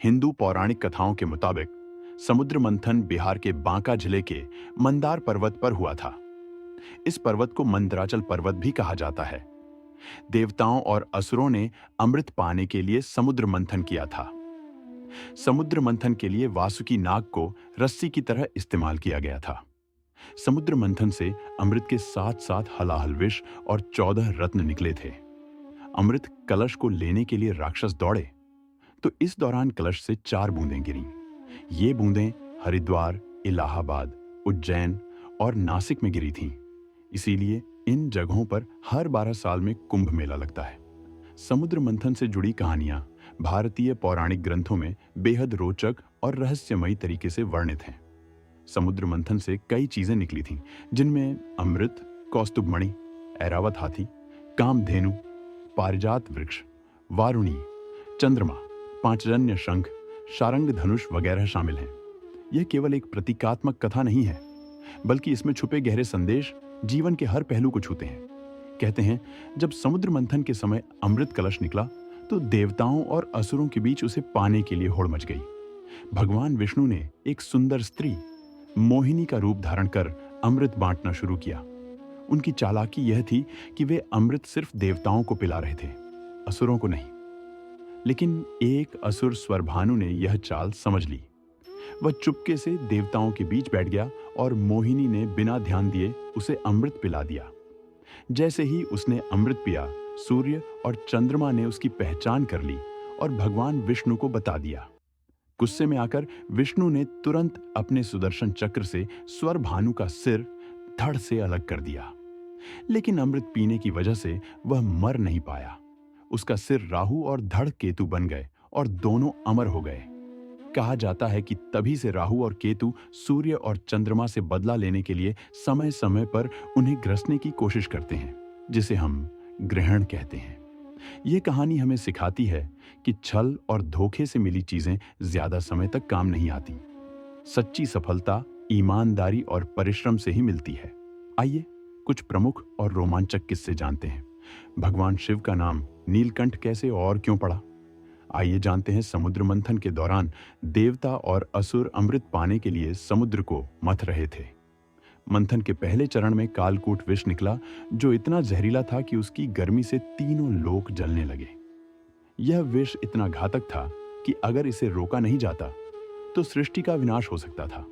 हिंदू पौराणिक कथाओं के मुताबिक समुद्र मंथन बिहार के बांका जिले के मंदार पर्वत पर हुआ था। इस पर्वत को मंदराचल पर्वत भी कहा जाता है। देवताओं और असुरों ने अमृत पाने के लिए समुद्र मंथन किया था। समुद्र मंथन के लिए वासुकी नाग को रस्सी की तरह इस्तेमाल किया गया था। समुद्र मंथन से अमृत के साथ साथ हलाहल विष और 14 रत्न निकले थे। अमृत कलश को लेने के लिए राक्षस दौड़े तो इस दौरान कलश से 4 बूंदें गिरीं। ये बूंदें हरिद्वार, इलाहाबाद, उज्जैन और नासिक में गिरी थीं। इसीलिए इन जगहों पर हर 12 साल में कुंभ मेला लगता है। समुद्र मंथन से जुड़ी कहानियां भारतीय पौराणिक ग्रंथों में बेहद रोचक और रहस्यमयी तरीके से वर्णित हैं। समुद्र मंथन से कई चीजें निकली थीं, जिनमें अमृत, कौस्तुभ मणि, ऐरावत हाथी, कामधेनु, पारिजात वृक्ष, वारुणी, चंद्रमा, पांचजन्य शंख, शारंग धनुष वगैरह शामिल हैं। यह केवल एक प्रतीकात्मक कथा नहीं है, बल्कि इसमें छुपे गहरे संदेश जीवन के हर पहलू को छूते हैं। कहते हैं, जब समुद्र मंथन के समय अमृत कलश निकला तो देवताओं और असुरों के बीच उसे पाने के लिए होड़ मच गई। भगवान विष्णु ने एक सुंदर स्त्री मोहिनी का रूप धारण कर अमृत बांटना शुरू किया। उनकी चालाकी यह थी कि वे अमृत सिर्फ देवताओं को पिला रहे थे, असुरों को नहीं। लेकिन एक असुर स्वरभानु ने यह चाल समझ ली। वह चुपके से देवताओं के बीच बैठ गया और मोहिनी ने बिना ध्यान दिए उसे अमृत पिला दिया। जैसे ही उसने अमृत पिया, सूर्य और चंद्रमा ने उसकी पहचान कर ली और भगवान विष्णु को बता दिया। गुस्से में आकर विष्णु ने तुरंत अपने सुदर्शन चक्र से स्वरभानु का सिर धड़ से अलग कर दिया। लेकिन अमृत पीने की वजह से वह मर नहीं पाया। उसका सिर राहु और धड़ केतु बन गए और दोनों अमर हो गए। कहा जाता है कि तभी से राहु और केतु सूर्य और चंद्रमा से बदला लेने के लिए समय समय पर उन्हें ग्रसने की कोशिश करते हैं, जिसे हम ग्रहण कहते हैं। यह कहानी हमें सिखाती है कि छल और धोखे से मिली चीजें ज्यादा समय तक काम नहीं आती। सच्ची सफलता ईमानदारी और परिश्रम से ही मिलती है। आइए कुछ प्रमुख और रोमांचक किस्से जानते हैं। भगवान शिव का नाम नीलकंठ कैसे और क्यों पड़ा? आइए जानते हैं समुद्र मंथन के दौरान देवता और असुर अमृत पाने के लिए समुद्र को मथ रहे थे। मंथन के पहले चरण में कालकूट विष निकला, जो इतना जहरीला था कि उसकी गर्मी से तीनों लोक जलने लगे। यह विष इतना घातक था कि अगर इसे रोका नहीं जाता तो सृष्टि का विनाश हो सकता था।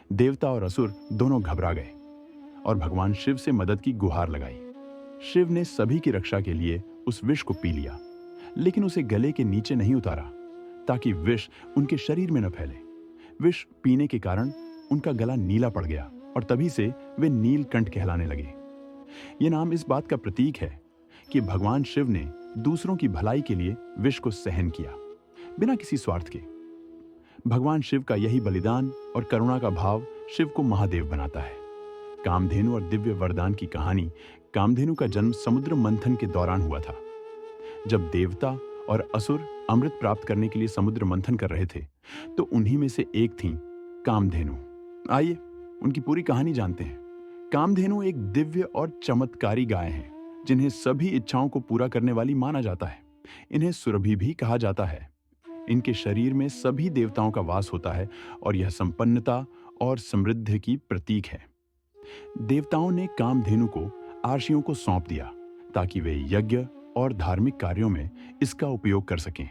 देवता और असुर दोनों घबरा गए और भगवान शिव से मदद की गुहार लगाई। शिव ने सभी की रक्षा के लिए उस विष को पी लिया, लेकिन उसे गले के नीचे नहीं उतारा ताकि विष उनके शरीर में न फैले। विष पीने के कारण उनका गला नीला पड़ गया और तभी से वे नीलकंठ कहलाने लगे। यह नाम इस बात का प्रतीक है कि भगवान शिव ने दूसरों की भलाई के लिए विष को सहन किया, बिना किसी स्वार्थ के। भगवान शिव का यही बलिदान और करुणा का भाव शिव को महादेव बनाता है। कामधेनु और दिव्य वरदान की कहानी। कामधेनु का जन्म समुद्र मंथन के दौरान हुआ था। जब देवता और असुर अमृत प्राप्त करने के लिए समुद्र मंथन कर रहे थे तो उन्हीं में से एक थी कामधेनु। आइए उनकी पूरी कहानी जानते हैं। कामधेनु एक दिव्य और चमत्कारी गाय है, जिन्हें सभी इच्छाओं को पूरा करने वाली माना जाता है। इन्हें सुरभि भी कहा जाता है। इनके शरीर में सभी देवताओं का वास होता है और यह संपन्नता और समृद्धि की प्रतीक है। देवताओं ने कामधेनु को आर्षियों को सौंप दिया ताकि वे यज्ञ और धार्मिक कार्यों में इसका उपयोग कर सकें।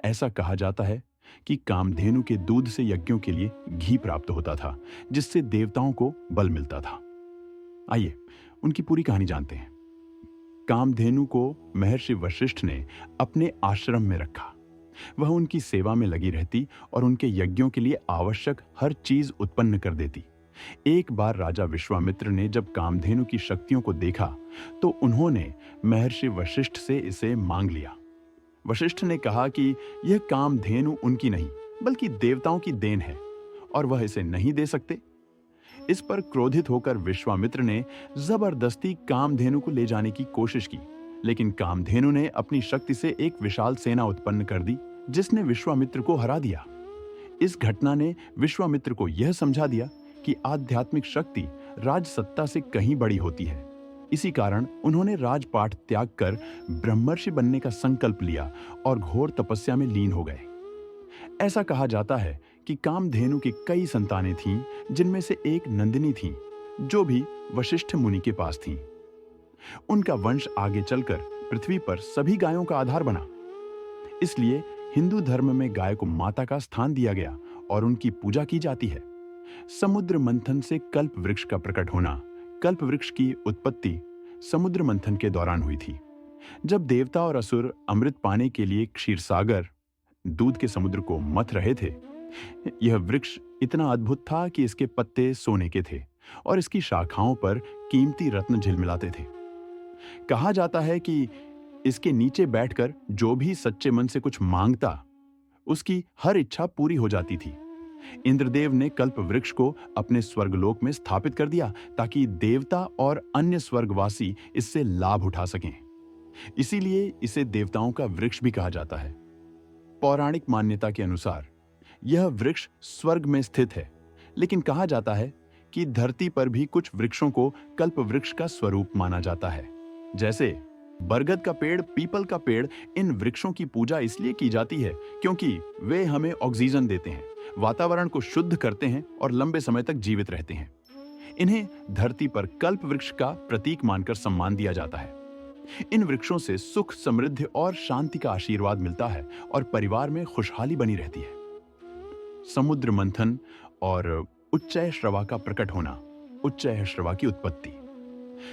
ऐसा कहा जाता है कि कामधेनु के दूध से यज्ञों के लिए घी प्राप्त होता था, जिससे देवताओं को बल मिलता था। आइए उनकी पूरी कहानी जानते हैं। कामधेनु को महर्षि वशिष्ठ ने अपने आश्रम में रखा। वह उनकी सेवा में लगी रहती और उनके यज्ञों के लिए आवश्यक हर चीज उत्पन्न कर देती। एक बार राजा विश्वामित्र ने जब कामधेनु की शक्तियों को देखा तो उन्होंने महर्षि वशिष्ठ से इसे मांग लिया। वशिष्ठ ने कहा कि यह कामधेनु उनकी नहीं बल्कि देवताओं की देन है और वह इसे नहीं दे सकते। इस पर क्रोधित होकर विश्वामित्र ने जबरदस्ती कामधेनु को ले जाने की कोशिश की, लेकिन कामधेनु ने अपनी शक्ति से एक विशाल सेना उत्पन्न कर दी, जिसने विश्वामित्र को हरा दिया। इस घटना ने विश्वामित्र को यह समझा दिया कि आध्यात्मिक शक्ति राजसत्ता से कहीं बड़ी होती है। इसी कारण उन्होंने राजपाट त्याग कर ब्रह्मर्षि बनने का संकल्प लिया और घोर तपस्या में लीन हो गए। ऐसा कहा जाता है कि कामधेनु की कई संतानें थीं, जिनमें से एक नंदिनी थी, जो भी वशिष्ठ मुनि के पास थी। उनका वंश आगे चलकर पृथ्वी पर सभी गायों का आधार बना। इसलिए हिंदू धर्म में गाय को माता का स्थान दिया गया और उनकी पूजा की जाती है। समुद्र मंथन से कल्प वृक्ष का प्रकट होना। कल्प वृक्ष की उत्पत्ति समुद्र मंथन के दौरान हुई थी, जब देवता और असुर अमृत पाने के लिए क्षीरसागर, दूध के समुद्र को मथ रहे थे। यह वृक्ष इतना अद्भुत था कि इसके पत्ते सोने के थे और इसकी शाखाओं पर कीमती रत्न झिलमिलाते थे। कहा जाता है कि इसके नीचे बैठकर जो भी सच्चे मन से कुछ मांगता, उसकी हर इच्छा पूरी हो जाती थी। इंद्रदेव ने कल्प वृक्ष को अपने स्वर्गलोक में स्थापित कर दिया ताकि देवता और अन्य स्वर्गवासी इससे लाभ उठा सकें। इसीलिए इसे देवताओं का वृक्ष भी कहा जाता है। पौराणिक मान्यता के अनुसार यह वृक्ष स्वर्ग में स्थित है, लेकिन कहा जाता है कि धरती पर भी कुछ वृक्षों को कल्प वृक्ष का स्वरूप माना जाता है। जैसे बरगद का पेड़, पीपल का पेड़, इन वृक्षों की पूजा इसलिए की जाती है क्योंकि वे हमें ऑक्सीजन देते हैं, वातावरण को शुद्ध करते हैं और लंबे समय तक जीवित रहते हैं। इन्हें धरती पर कल्प वृक्ष का प्रतीक मानकर सम्मान दिया जाता है। इन वृक्षों से सुख, समृद्धि और शांति का आशीर्वाद मिलता है और परिवार में खुशहाली बनी रहती है। समुद्र मंथन और उच्चय श्रवा का प्रकट होना। उच्चय श्रवा की उत्पत्ति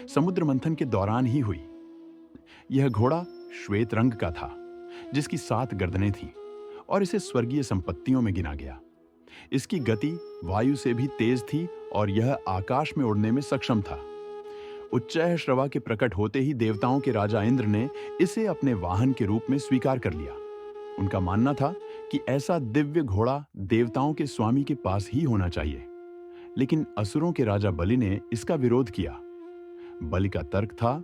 समुद्र मंथन के दौरान ही हुई। यह घोड़ा श्वेत रंग का था, जिसकी 7 गर्दनें थीं और इसे स्वर्गीय संपत्तियों में गिना गया। इसकी गति वायु से भी तेज थी और यह आकाश में उड़ने में सक्षम था। उच्चय श्रवा के प्रकट होते ही देवताओं के राजा इंद्र ने इसे अपने वाहन के रूप में स्वीकार कर लिया। उनका मानना था कि ऐसा दिव्य घोड़ा देवताओं के स्वामी के पास ही होना चाहिए, लेकिन असुरों के राजा बलि ने इसका विरोध किया। बलि का तर्क था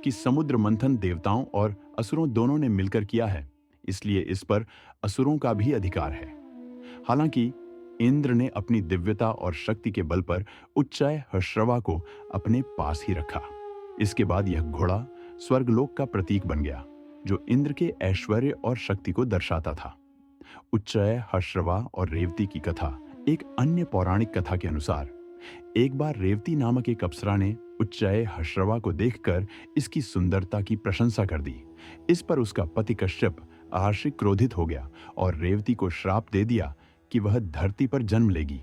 कि समुद्र मंथन देवताओं और असुरों दोनों ने मिलकर किया है, इसलिए इस पर असुरों का भी अधिकार है। हालांकि इंद्र ने अपनी दिव्यता और शक्ति के बल पर उच्चय श्रवा को अपने पास ही रखा। इसके बाद यह घोड़ा स्वर्गलोक का प्रतीक बन गया, जो इंद्र के ऐश्वर्य और शक्ति को दर्शाता था। उच्चय श्रवा और रेवती की कथा एक अन्य पौराणिक कथा के अनुसार, एक बार रेवती नामक एक अप्सरा ने उच्चय श्रवा को देखकर इसकी सुंदरता की प्रशंसा कर दी। इस पर उसका पति कश्यप आर्षि क्रोधित हो गया और रेवती को श्राप दे दिया कि वह धरती पर जन्म लेगी।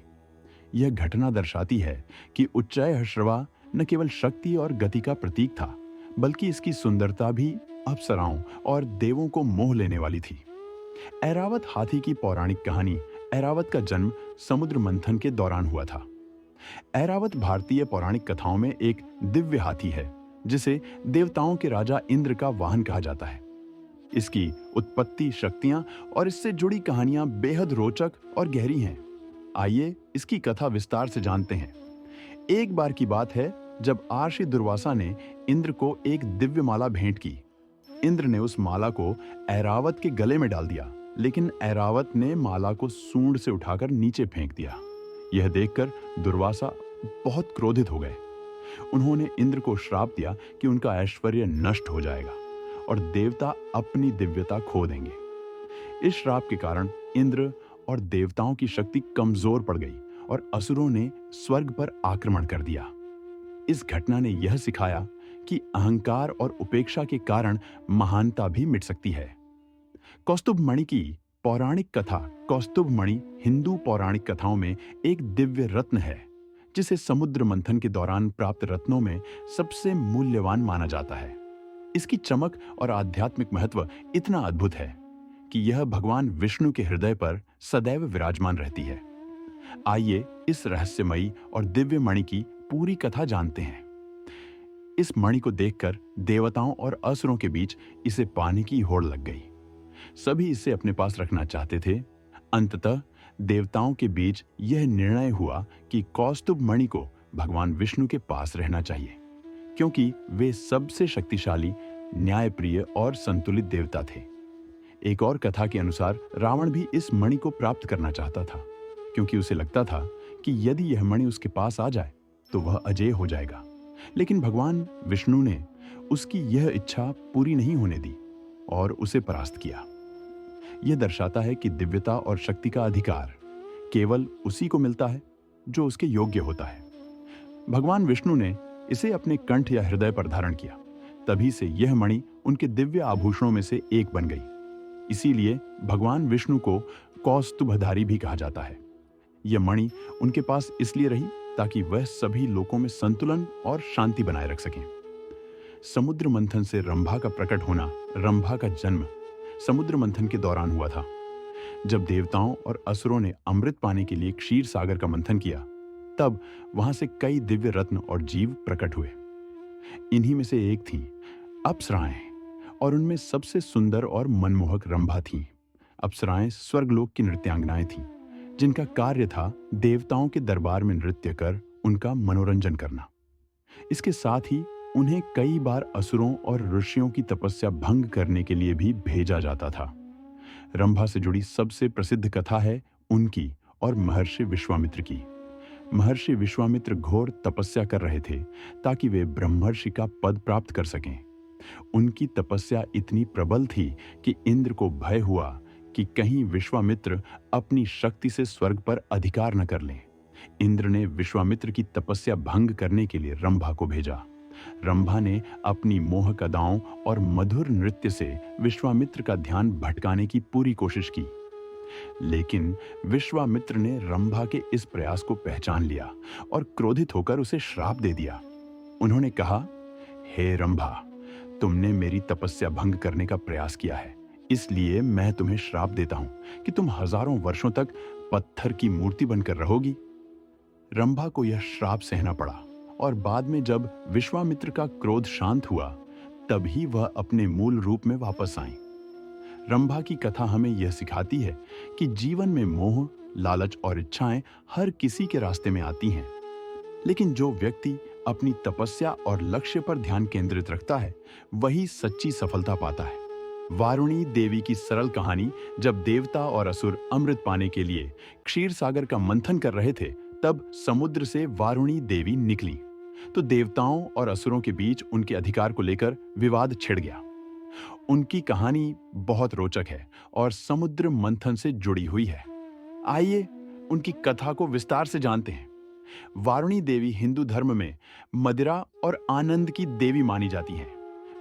यह घटना दर्शाती है कि उच्चय श्रवा न केवल शक्ति और गति का प्रतीक था, बल्कि इसकी सुंदरता भी अप्सराओं और देवों को मोह लेने वाली थी। ऐरावत हाथी की पौराणिक कहानी। ऐरावत का जन्म समुद्र मंथन के दौरान हुआ था। ऐरावत भारतीय पौराणिक कथाओं में एक दिव्य हाथी है, जिसे देवताओं के राजा इंद्र का वाहन कहा जाता है। इसकी उत्पत्ति, शक्तियां और इससे जुड़ी कहानियां बेहद रोचक और गहरी हैं। आइए इसकी कथा विस्तार से जानते हैं। एक बार की बात है जब आर्षि दुर्वासा ने इंद्र को एक दिव्य माला भेंट की। इंद्र ने उस माला को ऐरावत के गले में डाल दिया, लेकिन ऐरावत ने माला को सूंड से उठाकर नीचे फेंक दिया। यह देखकर दुर्वासा बहुत क्रोधित हो गए। उन्होंने इंद्र को श्राप दिया कि उनका ऐश्वर्य नष्ट हो जाएगा और देवता अपनी दिव्यता खो देंगे। इस श्राप के कारण इंद्र और देवताओं की शक्ति कमजोर पड़ गई और असुरों ने स्वर्ग पर आक्रमण कर दिया। इस घटना ने यह सिखाया कि अहंकार और उपेक्षा के कारण महानता भी मिट सकती है। कौस्तुभ मणि की पौराणिक कथा। कौस्तुभ मणि हिंदू पौराणिक कथाओं में एक दिव्य रत्न है, जिसे समुद्र मंथन के दौरान प्राप्त रत्नों में सबसे मूल्यवान माना जाता है। इसकी चमक और आध्यात्मिक महत्व इतना अद्भुत है कि यह भगवान विष्णु के हृदय पर सदैव विराजमान रहती है। आइए इस रहस्यमयी और दिव्य मणि की पूरी कथा जानते हैं। इस मणि को देखकर देवताओं और असुरों के बीच इसे पाने की होड़ लग गई। सभी इसे अपने पास रखना चाहते थे। अंततः देवताओं के बीच यह निर्णय हुआ कि कौस्तुभ मणि को भगवान विष्णु के पास रहना चाहिए, क्योंकि वे सबसे शक्तिशाली, न्यायप्रिय और संतुलित देवता थे। एक और कथा के अनुसार रावण भी इस मणि को प्राप्त करना चाहता था, क्योंकि उसे लगता था कि यदि यह मणि उसके पास आ जाए तो वह अजेय हो जाएगा। लेकिन भगवान विष्णु ने उसकी यह इच्छा पूरी नहीं होने दी और उसे परास्त किया। यह दर्शाता है कि दिव्यता और शक्ति का अधिकार केवल उसी को मिलता है जो उसके योग्य होता है। भगवान विष्णु ने इसे अपने कंठ या हृदय पर धारण किया, तभी से यह मणि उनके दिव्य आभूषणों में से एक बन गई। इसीलिए भगवान विष्णु को कौस्तुभधारी भी कहा जाता है। यह मणि उनके पास इसलिए रही ताकि वह सभी लोकों में संतुलन और शांति बनाए रख सकें। समुद्र मंथन से रंभा का प्रकट होना, रंभा का जन्म समुद्र मंथन के दौरान हुआ था। जब देवताओं और असुरों ने अमृत पाने के लिए क्षीर सागर का मंथन किया, तब वहां से कई दिव्य रत्न और जीव प्रकट हुए। इन्हीं में से एक थी अप्सराएं, और उनमें सबसे सुंदर और मनमोहक रंभा थी। अप्सराएं स्वर्गलोक की नृत्यांगनाएं थीं, जिनका कार्य था देवताओं के दरबार में नृत्य कर उनका मनोरंजन करना। इसके साथ ही उन्हें कई बार असुरों और ऋषियों की तपस्या भंग करने के लिए भी भेजा जाता था। रंभा से जुड़ी सबसे प्रसिद्ध कथा है उनकी और महर्षि विश्वामित्र की। महर्षि विश्वामित्र घोर तपस्या कर रहे थे ताकि वे ब्रह्मर्षि का पद प्राप्त कर सकें। उनकी तपस्या इतनी प्रबल थी कि इंद्र को भय हुआ कि कहीं विश्वामित्र अपनी शक्ति से स्वर्ग पर अधिकार न कर लें। इंद्र ने विश्वामित्र की तपस्या भंग करने के लिए रंभा को भेजा। रंभा ने अपनी मोहक अदाओं और मधुर नृत्य से विश्वामित्र का ध्यान भटकाने की पूरी कोशिश की, लेकिन विश्वामित्र ने रंभा के इस प्रयास को पहचान लिया और क्रोधित होकर उसे श्राप दे दिया। उन्होंने कहा, हे रंभा, तुमने मेरी तपस्या भंग करने का प्रयास किया है, इसलिए मैं तुम्हें श्राप देता हूं कि तुम हजारों वर्षों तक पत्थर की मूर्ति बनकर रहोगी। रंभा को यह श्राप सहना पड़ा, और बाद में जब विश्वामित्र का क्रोध शांत हुआ, तभी वह अपने मूल रूप में वापस आईं। रंभा की कथा हमें यह सिखाती है कि जीवन में मोह, लालच और इच्छाएं हर किसी के रास्ते में आती हैं, लेकिन जो व्यक्ति अपनी तपस्या और लक्ष्य पर ध्यान केंद्रित रखता है, वही सच्ची सफलता पाता है। वारुणी देवी की सरल कहानी, जब देवता और असुर अमृत पाने के लिए क्षीर सागर का मंथन कर रहे थे, तब समुद्र से वारुणी देवी निकली तो देवताओं और असुरों के बीच उनके अधिकार को लेकर विवाद छिड़ गया। उनकी कहानी बहुत रोचक है और समुद्र मंथन से जुड़ी हुई है। आइए उनकी कथा को विस्तार से जानते हैं। वारुणी देवी हिंदू धर्म में मदिरा और आनंद की देवी मानी जाती हैं।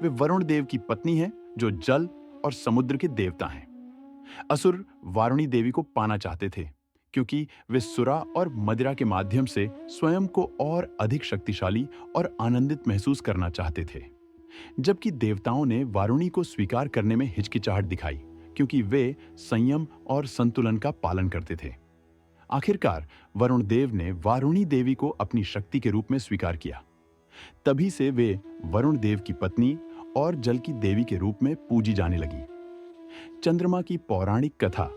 वे वरुण देव की पत्नी हैं, जो जल और समुद्र के देवता हैं। असुर वारुणी देवी को पाना चाहते थे, क्योंकि वे सुरा और मदिरा के माध्यम से स्वयं को और अधिक शक्तिशाली और आनंदित महसूस करना चाहते थे, जबकि देवताओं ने वारुणी को स्वीकार करने में हिचकिचाहट दिखाई, क्योंकि वे संयम और संतुलन का पालन करते थे। आखिरकार वरुण देव ने वारुणी देवी को अपनी शक्ति के रूप में स्वीकार किया। तभी से वे वरुण देव की पत्नी और जल की देवी के रूप में पूजी जाने लगी। चंद्रमा की पौराणिक कथा।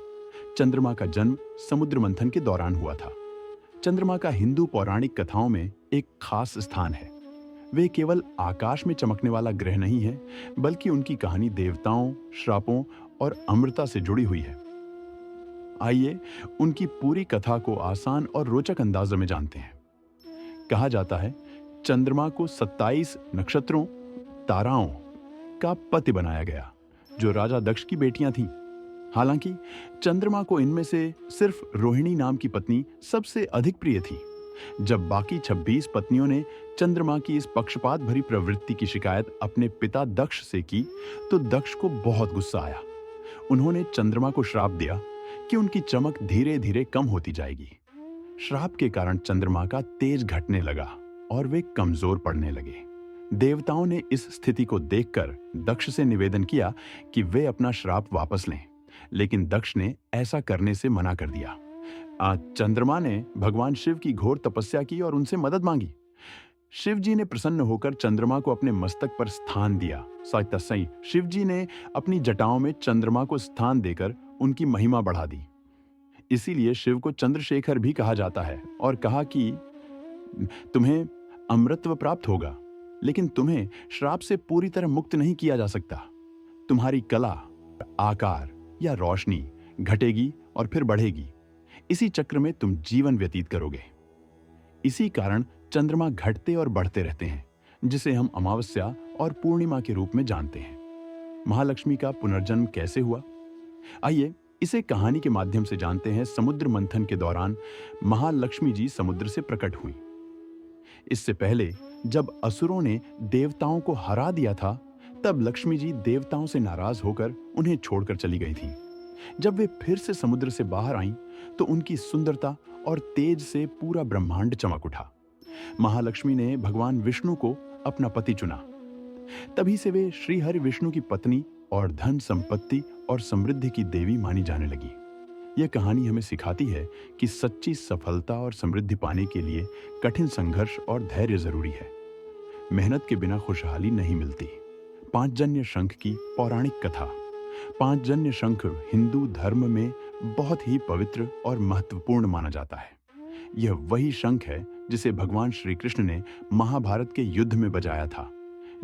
चंद्रमा का जन्म समुद्र मंथन के दौरान हुआ था। चंद्रमा का हिंदू पौराणिक कथाओं में एक खास स्थान है। वे केवल आकाश में चमकने वाला ग्रह नहीं है, बल्कि उनकी कहानी देवताओं, श्रापों और अमृता से जुड़ी हुई है। आइए उनकी पूरी कथा को आसान और रोचक अंदाजों में जानते हैं। कहा जाता है, चंद्रमा को 27 नक्षत्रों, ताराओं का पति बनाया गया, जो राजा दक्ष की बेटियां थीं। हालांकि चंद्रमा को इनमें से सिर्फ रोहिणी नाम की पत्नी सबसे अधिक प्रिय थी। जब बाकी 26 पत्नियों ने चंद्रमा की इस पक्षपात भरी प्रवृत्ति की शिकायत अपने पिता दक्ष से की, तो दक्ष को बहुत गुस्सा आया। उन्होंने चंद्रमा को श्राप दिया कि उनकी चमक धीरे धीरे कम होती जाएगी। श्राप के कारण चंद्रमा का तेज घटने लगा और वे कमजोर पड़ने लगे। देवताओं ने इस स्थिति को देखकर दक्ष से निवेदन किया कि वे अपना श्राप वापस लें, लेकिन दक्ष ने ऐसा करने से मना कर दिया। चंद्रमा ने भगवान शिव की घोर तपस्या की और उनसे मदद मांगी। शिव जी ने प्रसन्न होकर चंद्रमा को अपने मस्तक पर स्थान दिया। सही शिव जी ने अपनी जटाओं में चंद्रमा को स्थान देकर उनकी महिमा बढ़ा दी। इसीलिए शिव को चंद्रशेखर भी कहा जाता है और कहा कि तुम्हें अमृतत्व प्राप्त होगा, लेकिन तुम्हें श्राप से पूरी तरह मुक्त नहीं किया जा सकता। तुम्हारी कला, आकार या रोशनी घटेगी और फिर बढ़ेगी। इसी चक्र में तुम जीवन व्यतीत करोगे। इसी कारण चंद्रमा घटते और बढ़ते रहते हैं, जिसे हम अमावस्या और पूर्णिमा के रूप में जानते हैं। महालक्ष्मी का पुनर्जन्म कैसे हुआ? आइए इसे कहानी के माध्यम से जानते हैं। समुद्र मंथन के दौरान महालक्ष्मी जी समुद्र से प्रकट हुई। इससे पहले जब असुरों ने देवताओं को हरा दिया था, तब लक्ष्मी जी देवताओं से नाराज होकर उन्हें छोड़कर चली गई थीं। जब वे फिर से समुद्र से बाहर आईं, तो उनकी सुंदरता और तेज से पूरा ब्रह्मांड चमक उठा। महालक्ष्मी ने भगवान विष्णु को अपना पति चुना। तभी से वे श्री हरि विष्णु की पत्नी और धन संपत्ति और समृद्धि की देवी मानी जाने लगी। यह कहानी हमें सिखाती है कि सच्ची सफलता और समृद्धि पाने के लिए कठिन संघर्ष और धैर्य जरूरी है। मेहनत के बिना खुशहाली नहीं मिलती। पांचजन्य शंख की पौराणिक कथा। पांचजन्य शंख हिंदू धर्म में बहुत ही पवित्र और महत्वपूर्ण माना जाता है। यह वही शंख है जिसे भगवान श्री कृष्ण ने महाभारत के युद्ध में बजाया था,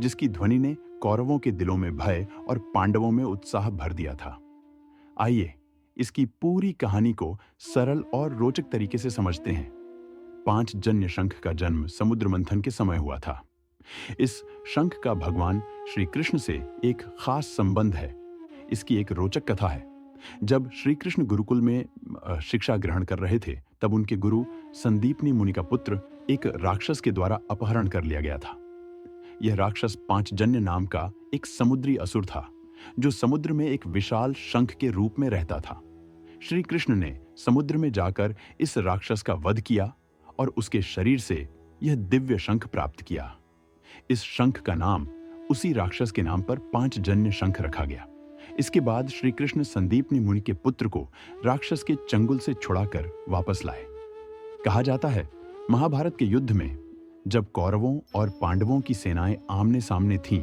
जिसकी ध्वनि ने कौरवों के दिलों में भय और पांडवों में उत्साह भर दिया था। आइए इसकी पूरी कहानी को सरल और रोचक तरीके से समझते हैं। पांचजन्य शंख का जन्म समुद्र मंथन के समय हुआ था। इस शंख का भगवान श्री कृष्ण से एक खास संबंध है। इसकी एक रोचक कथा है। जब श्री कृष्ण गुरुकुल में शिक्षा ग्रहण कर रहे थे, तब उनके गुरु संदीपनी मुनि का पुत्र एक राक्षस के द्वारा अपहरण कर लिया गया था। यह राक्षस पांचजन्य नाम का एक समुद्री असुर था, जो समुद्र में एक विशाल शंख के रूप में रहता था। श्री कृष्ण ने समुद्र में जाकर इस राक्षस का वध किया और उसके शरीर से यह दिव्य शंख प्राप्त किया। इस शंख का नाम उसी राक्षस के नाम पर पांचजन्य शंख रखा गया। इसके बाद श्री कृष्ण संदीपनी मुनि के पुत्र को राक्षस के चंगुल से छुड़ाकर वापस लाए। कहा जाता है, महाभारत के युद्ध में जब कौरवों और पांडवों की सेनाएं आमने सामने थीं,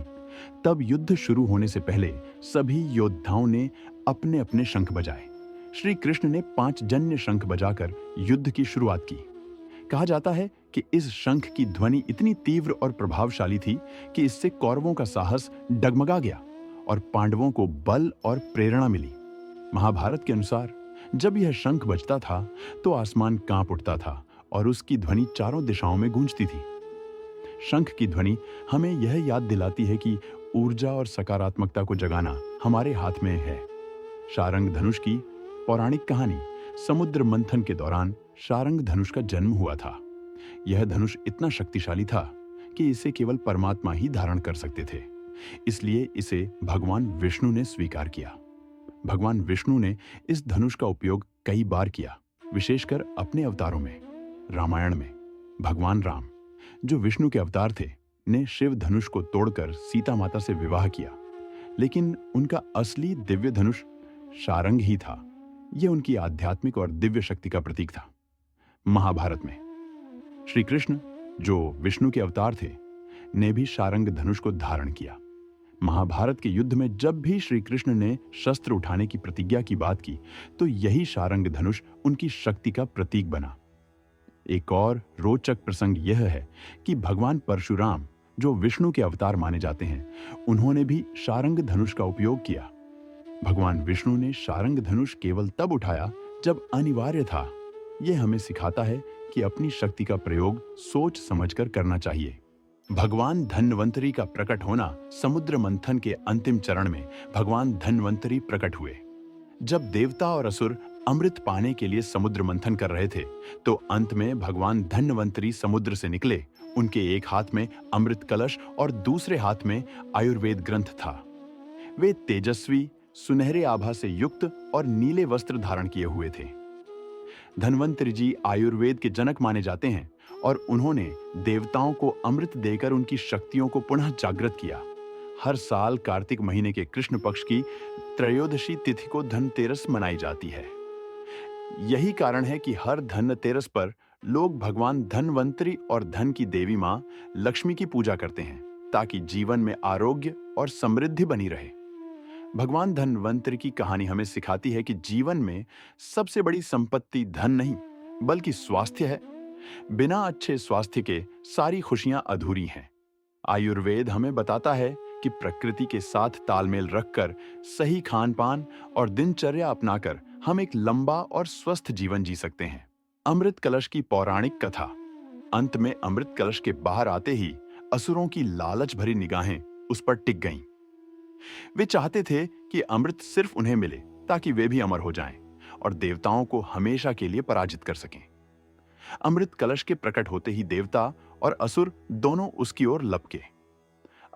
तब युद्ध शुरू होने से पहले सभी योद्धाओं ने अपने अपने शंख बजाए। श्री कृष्ण ने पांचजन्य शंख बजाकर युद्ध की शुरुआत की। कहा जाता है कि इस शंख की ध्वनि इतनी तीव्र और प्रभावशाली थी कि इससे कौरवों का साहस डगमगा गया और पांडवों को बल और प्रेरणा मिली। महाभारत के अनुसार जब यह शंख बजता था, तो आसमान कांप उठता था और उसकी ध्वनि चारों दिशाओं में गूंजती थी। शंख की ध्वनि हमें यह याद दिलाती है कि ऊर्जा और सकारात्मकता को जगाना हमारे हाथ में है। शारंग धनुष की पौराणिक कहानी। समुद्र मंथन के दौरान शारंग धनुष का जन्म हुआ था। यह धनुष इतना शक्तिशाली था कि इसे केवल परमात्मा ही धारण कर सकते थे। इसलिए इसे भगवान विष्णु ने स्वीकार किया। भगवान विष्णु ने इस धनुष का उपयोग कई बार किया, विशेषकर अपने अवतारों में। रामायण में भगवान राम, जो विष्णु के अवतार थे, ने शिव धनुष को तोड़कर सीता माता से विवाह किया, लेकिन उनका असली दिव्य धनुष शारंग ही था। यह उनकी आध्यात्मिक और दिव्य शक्ति का प्रतीक था। महाभारत में श्री कृष्ण, जो विष्णु के अवतार थे, ने भी शारंग धनुष को धारण किया। महाभारत के युद्ध में जब भी श्री कृष्ण ने शस्त्र उठाने की प्रतिज्ञा की बात की, तो यही शारंग धनुष उनकी शक्ति का प्रतीक बना। एक और रोचक प्रसंग यह है कि भगवान परशुराम, जो विष्णु के अवतार माने जाते हैं, उन्होंने भी शारंग धनुष का उपयोग किया। भगवान विष्णु ने शारंग धनुष केवल तब उठाया जब अनिवार्य था। यह हमें सिखाता है कि अपनी शक्ति का प्रयोग सोच समझकर करना चाहिए। भगवान धन्वंतरी का प्रकट होना। समुद्र मंथन के अंतिम चरण में भगवान धन्वंतरी प्रकट हुए। जब देवता और असुर अमृत पाने के लिए समुद्र मंथन कर रहे थे, तो अंत में भगवान धन्वंतरी समुद्र से निकले। उनके एक हाथ में अमृत कलश और दूसरे हाथ में आयुर्वेद ग्रंथ था। वे तेजस्वी, सुनहरे आभा से युक्त और नीले वस्त्र धारण किए हुए थे। धन्वंतरी जी आयुर्वेद के जनक माने जाते हैं और उन्होंने देवताओं को अमृत देकर उनकी शक्तियों को पुनः जागृत किया। हर साल कार्तिक महीने के कृष्ण पक्ष की त्रयोदशी तिथि को धनतेरस मनाई जाती है। यही कारण है कि हर धनतेरस पर लोग भगवान धन्वंतरी और धन की देवी मां लक्ष्मी की पूजा करते हैं, ताकि जीवन में आरोग्य और समृद्धि बनी रहे। भगवान धन्वंतरी की कहानी हमें सिखाती है कि जीवन में सबसे बड़ी संपत्ति धन नहीं, बल्कि स्वास्थ्य है। बिना अच्छे स्वास्थ्य के सारी खुशियां अधूरी हैं। आयुर्वेद हमें बताता है कि प्रकृति के साथ तालमेल रखकर, सही खान पान और दिनचर्या अपनाकर हम एक लंबा और स्वस्थ जीवन जी सकते हैं। अमृत कलश की पौराणिक कथा। अंत में अमृत कलश के बाहर आते ही असुरों की लालच भरी निगाहें उस पर टिक गईं। वे चाहते थे कि अमृत सिर्फ उन्हें मिले, ताकि वे भी अमर हो जाएं और देवताओं को हमेशा के लिए पराजित कर सकें। अमृत कलश के प्रकट होते ही देवता और असुर दोनों उसकी ओर लपके।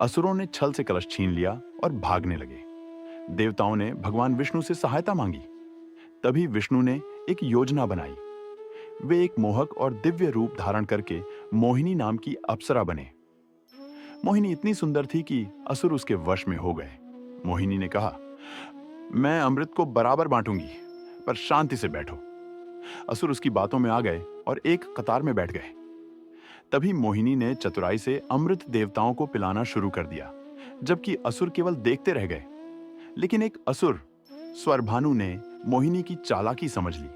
असुरों ने छल से कलश छीन लिया और भागने लगे। देवताओं ने भगवान विष्णु से सहायता मांगी। तभी विष्णु ने एक योजना बनाई। वे एक मोहक और दिव्य रूप धारण करके मोहिनी नाम की अप्सरा बने। मोहिनी इतनी सुंदर थी कि असुर उसके वश में हो गए। मोहिनी ने कहा, मैं अमृत को बराबर बांटूंगी, पर शांति से बैठो। असुर उसकी बातों में आ गए और एक कतार में बैठ गए। तभी मोहिनी ने चतुराई से अमृत देवताओं को पिलाना शुरू कर दिया, जबकि असुर केवल देखते रह गए। लेकिन एक असुर स्वरभानु ने मोहिनी की चालाकी समझ ली।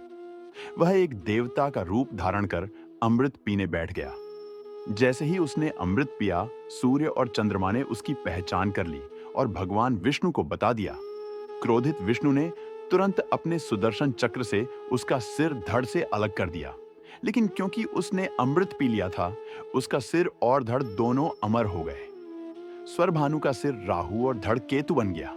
वह एक देवता का रूप धारण कर अमृत पीने बैठ गया। जैसे ही उसने अमृत पिया, सूर्य और चंद्रमा ने उसकी पहचान कर ली और भगवान विष्णु को बता दिया। क्रोधित विष्णु ने तुरंत अपने सुदर्शन चक्र से उसका सिर धड़ से अलग कर दिया। लेकिन क्योंकि उसने अमृत पी लिया था, उसका सिर और धड़ दोनों अमर हो गए। स्वरभानु का सिर राहु और धड़ केतु बन गया।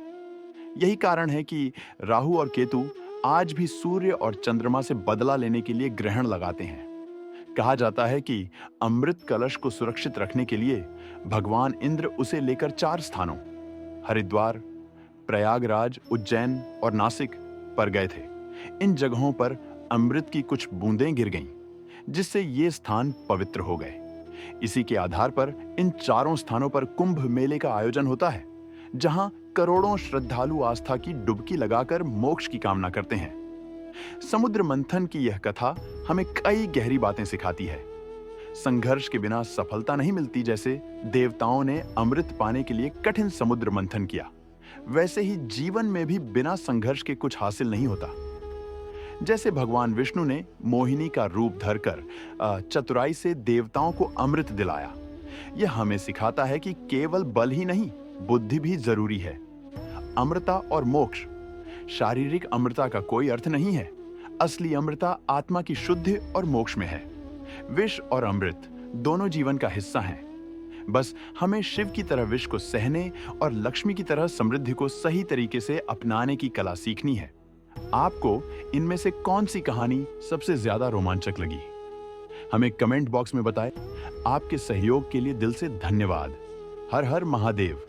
यही कारण है कि राहु और केतु आज भी सूर्य और चंद्रमा से बदला लेने के लिए ग्रहण लगाते हैं। कहा जाता है कि अमृत कलश को सुरक्षित रखने के लिए भगवान इंद्र उसे लेकर 4 स्थानों हरिद्वार, प्रयागराज, उज्जैन और नासिक पर गए थे। इन जगहों पर अमृत की कुछ बूंदें गिर गईं, जिससे ये स्थान पवित्र हो गए। इसी के आधार पर इन 4 स्थानों पर कुंभ मेले का आयोजन होता है, जहां करोड़ों श्रद्धालु आस्था की डुबकी लगाकर मोक्ष की कामना करते हैं। समुद्र मंथन की यह कथा हमें कई गहरी बातें सिखाती है। संघर्ष के बिना सफलता नहीं मिलती। जैसे देवताओं ने अमृत पाने के लिए कठिन समुद्र मंथन किया, वैसे ही जीवन में भी बिना संघर्ष के कुछ हासिल नहीं होता। जैसे भगवान विष्णु ने मोहिनी का रूप धरकर चतुराई से देवताओं को अमृत दिलाया, यह हमें सिखाता है कि केवल बल ही नहीं, बुद्धि भी जरूरी है। अमृता और मोक्ष, शारीरिक अमृता का कोई अर्थ नहीं है। असली अमृता आत्मा की शुद्धि और मोक्ष में है। विष और अमृत दोनों जीवन का हिस्सा हैं। बस हमें शिव की तरह विष को सहने और लक्ष्मी की तरह समृद्धि को सही तरीके से अपनाने की कला सीखनी है। आपको इनमें से कौन सी कहानी सबसे ज्यादा रोमांचक लगी? हमें कमेंट बॉक्स में बताएं। आपके सहयोग के लिए दिल से धन्यवाद। हर हर महादेव।